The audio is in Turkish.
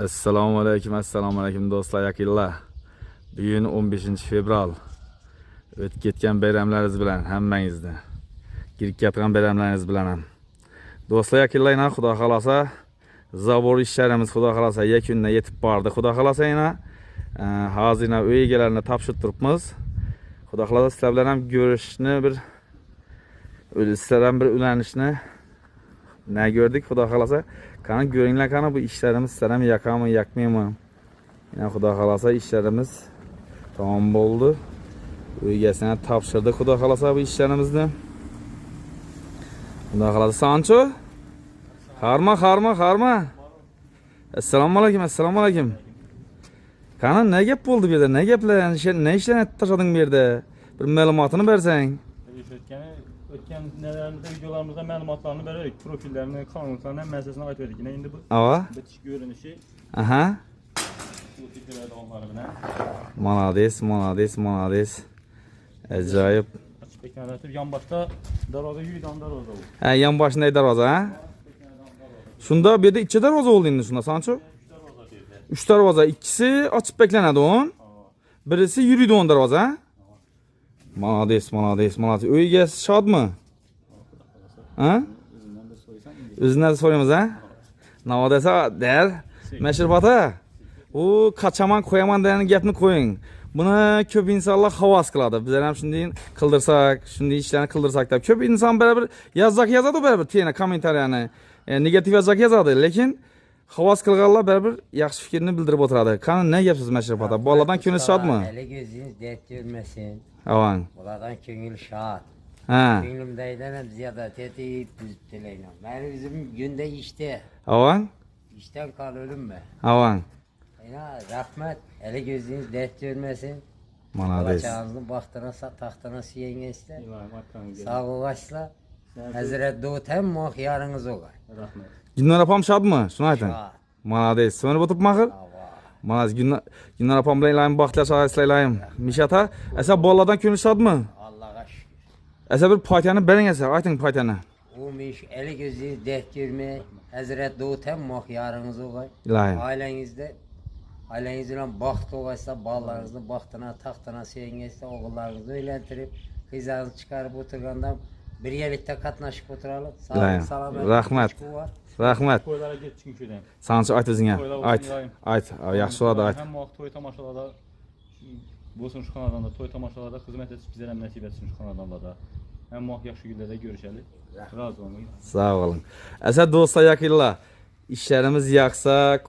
Assalomu alaykum do'stlar, yakillar. Bugun 15 fevral. O'tib ketgan bayramlaringiz bilan hammangizni. Kirib ketgan bayramlaringiz bilan ham. Do'stlar, yakillar, xudo xolasa zabor ishlarimiz xudo xolasa yakunga yetib bordi. Xudo xolasa hozir uy egalarini topshirib turibmiz. Xudo xolasa sizlar bilan ham ko'rishni sizlar bir ulanishni ne gördük xudo xolasa. Qani ko'ringlar, qani bu ishlarimiz sizlar ham yoqami, yoqmaymi? Xudo xolasa ishlarimiz tamom bo'ldi. Uygasini topshirdi xudo xolasa bu ishlarimizni. Xudo xolasa Sancho. Harma. Assalomu alaykum. Qani ne gap bo'ldi bu yerda? Ne gaplar? Ne ishlarni tashlading bu yerda? Bir ma'lumotini bersang. Ötken nelerimizde videolarımızda məlumatlarını vererek profillerini, kanallarını hem mesajını ait verdik. Yine indi bu bitiş görünüşü. Aha. Bu fikirlerde onları bile. Malades. Acayip. Açık beklentir. Yan başta darvaza yürüden darvaza oldu. Ha, yan başında darvaza ha? Şunda bir de içi darvaza oldu indi şunda Sancho. 3 darvaza. İkisi açıp beklenedi onun. Birisi yürüdü on darvaza ha? Malades. Uyga şad mı? Ha? Özünden de soruyoruz ha? Navadesa der. Meşrubata. O kaçaman koyaman denen gapni koyun. Buna köp insanlar havas kılады. Bizler hem şimdi kıldırsak, şimdi işlerini kıldırsak da köp insan beraber yazadı beraber tiyene komentariyani. Negatif yazadı. Lekin havas kılganlar beraber yaxşı fikrini bildirip oturады. Qani ne yapsız Meşrubata? Bu Allah'dan könül şad mı? Hele gözünüz dert görmesin. Avan. Buradan köngül şad. Ha. Köngülümdeyden hem ziyade teteyip düzüp dileyin. Ben bizim günde işte. Avan. İşten kal ölüm mü? Avan. Rahmet. Hele gözünüz dert görmesin. Malades. Çağınızın bahtına tahtına siyen geçti. İbrahim Akkan'ın geldi. Sağ olasla. Hazret Doğut hem muhak yarınız olar. Rahmet. Günler apam şad mı? Şunu aytın. Şad. Malades. Sonra botup mahır. Hava. Malades. Günler apam bilen ilayim, baxtlar şahısla ilayim. Mişata. Esa boladan könül şad mı? Allah'a şükür. Esa bir paytanı berin esa. Aytın paytanı. Umuş hele gözünüz dert görme. Hazret Doğut hem muhak yarınız olar. İlayim. Ailenizle baxt olaysa ballarınızı bahtına tahtına sevingesi oğullarınızı öğlendirip kızlarınızı çıkarıp oturganda bir yerlikte katnaşıp oturalım. İlayim. Rahmet. Toylara geçsin köyden. Sancho ayt özüne. Ayt. Yaxşı oladı ayt. Hem muhak toy tamaşalarda bulsun şu kanaldan da toy tamaşalarda hizmet etsin bizlere hem nasip etsin şu kanaldan da. Hem muhak yaxşı günlerde görüşelim. Razı olun. Sağ olun. Esa do'stlar, yakillar. İşlerimiz yaxsa